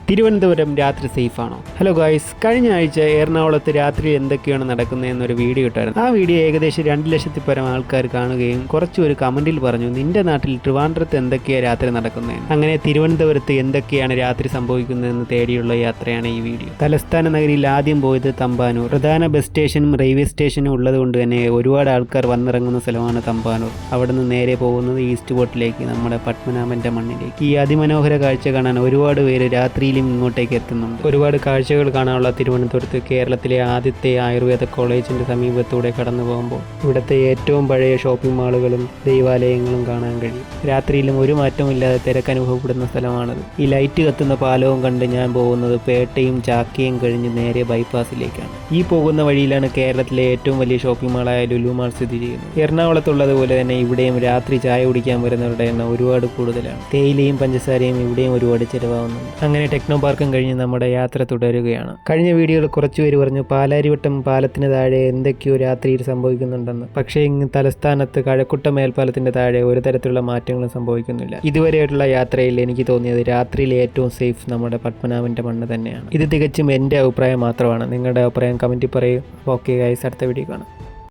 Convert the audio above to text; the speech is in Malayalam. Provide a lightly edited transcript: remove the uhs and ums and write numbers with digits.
തിരുവനന്തപുരം രാത്രി സേഫാണോ? ഹലോ ഗായ്സ്, കഴിഞ്ഞ ആഴ്ച എറണാകുളത്ത് രാത്രി എന്തൊക്കെയാണ് നടക്കുന്നതെന്നൊരു വീഡിയോ ഇട്ടായിരുന്നു. ആ വീഡിയോ ഏകദേശം 2 ലക്ഷത്തിൽ പരം ആൾക്കാർ കാണുകയും കുറച്ച് ഒരു കമൻറ്റിൽ പറഞ്ഞു, നിന്റെ നാട്ടിൽ ട്രിവാൻഡ്രത്ത് എന്തൊക്കെയാണ് രാത്രി നടക്കുന്നതെന്ന്. അങ്ങനെ തിരുവനന്തപുരത്ത് എന്തൊക്കെയാണ് രാത്രി സംഭവിക്കുന്നതെന്ന് തേടിയുള്ള യാത്രയാണ് ഈ വീഡിയോ. തലസ്ഥാന നഗരിയിൽ ആദ്യം പോയത് തമ്പാനൂർ. പ്രധാന ബസ് സ്റ്റേഷനും റെയിൽവേ സ്റ്റേഷനും ഉള്ളത് കൊണ്ട് തന്നെ ഒരുപാട് ആൾക്കാർ വന്നിറങ്ങുന്ന സ്ഥലമാണ് തമ്പാനൂർ. അവിടെ നിന്ന് നേരെ പോകുന്നത് ഈസ്റ്റ് ഫോർട്ടിലേക്ക്, നമ്മുടെ പത്മനാഭന്റെ മണ്ണിലേക്ക്. ഈ അതിമനോഹര കാഴ്ച കാണാൻ ഒരുപാട് പേര് രാത്രിയിൽ ഇങ്ങോട്ടേക്ക് എത്തുന്നുണ്ട്. ഒരുപാട് കാഴ്ചകൾ കാണാനുള്ള തിരുവനന്തപുരത്ത് കേരളത്തിലെ ആദ്യത്തെ ആയുർവേദ കോളേജിന്റെ സമീപത്തൂടെ കടന്നു പോകുമ്പോൾ ഇവിടുത്തെ ഏറ്റവും പഴയ ഷോപ്പിംഗ് മാളുകളും ദൈവാലയങ്ങളും കാണാൻ കഴിയും. രാത്രിയിലും ഒരു മാറ്റമില്ലാതെ തിരക്കനുഭവപ്പെടുന്ന സ്ഥലമാണത്. ഈ ലൈറ്റ് കത്തുന്ന പാലവും കണ്ട് ഞാൻ പോകുന്നത് പേട്ടയും ചാക്കയും കഴിഞ്ഞ് നേരെ ബൈപ്പാസിലേക്കാണ്. ഈ പോകുന്ന വഴിയിലാണ് കേരളത്തിലെ ഏറ്റവും വലിയ ഷോപ്പിംഗ് മാളായ ലുലു മാൾ സ്ഥിതി ചെയ്യുന്നത്. എറണാകുളത്തുള്ളതുപോലെ തന്നെ ഇവിടെയും രാത്രി ചായ കുടിക്കാൻ വരുന്നവരുടെ എണ്ണം ഒരുപാട് കൂടുതലാണ്. തേയിലയും പഞ്ചസാരയും ഇവിടെയും ഒരുപാട് ചിലവാകുന്നുണ്ട്. അങ്ങനെ ടെക്നോ പാർക്കും കഴിഞ്ഞ് നമ്മുടെ യാത്ര തുടരുകയാണ്. കഴിഞ്ഞ വീഡിയോയിൽ കുറച്ചുപേര് പറഞ്ഞു പാലാരിവട്ടം പാലത്തിന് താഴെ എന്തൊക്കെയോ രാത്രിയിൽ സംഭവിക്കുന്നുണ്ടെന്ന്. പക്ഷേ ഇങ്ങ് തലസ്ഥാനത്ത് കഴക്കൂട്ട മേൽപ്പാലത്തിന്റെ താഴെ ഒരു തരത്തിലുള്ള മാറ്റങ്ങളും സംഭവിക്കുന്നില്ല. ഇതുവരെയുള്ള യാത്രയിൽ എനിക്ക് തോന്നിയത് രാത്രിയിൽ ഏറ്റവും സേഫ് നമ്മുടെ പത്മനാഭന്റെ മണ്ണ് തന്നെയാണ്. ഇത് തികച്ചും എൻ്റെ അഭിപ്രായം മാത്രമാണ്. നിങ്ങളുടെ അഭിപ്രായം കമന്റിൽ പറയൂ. ഓക്കെ ഗൈസ്, അടുത്ത വീഡിയോ കാണാം.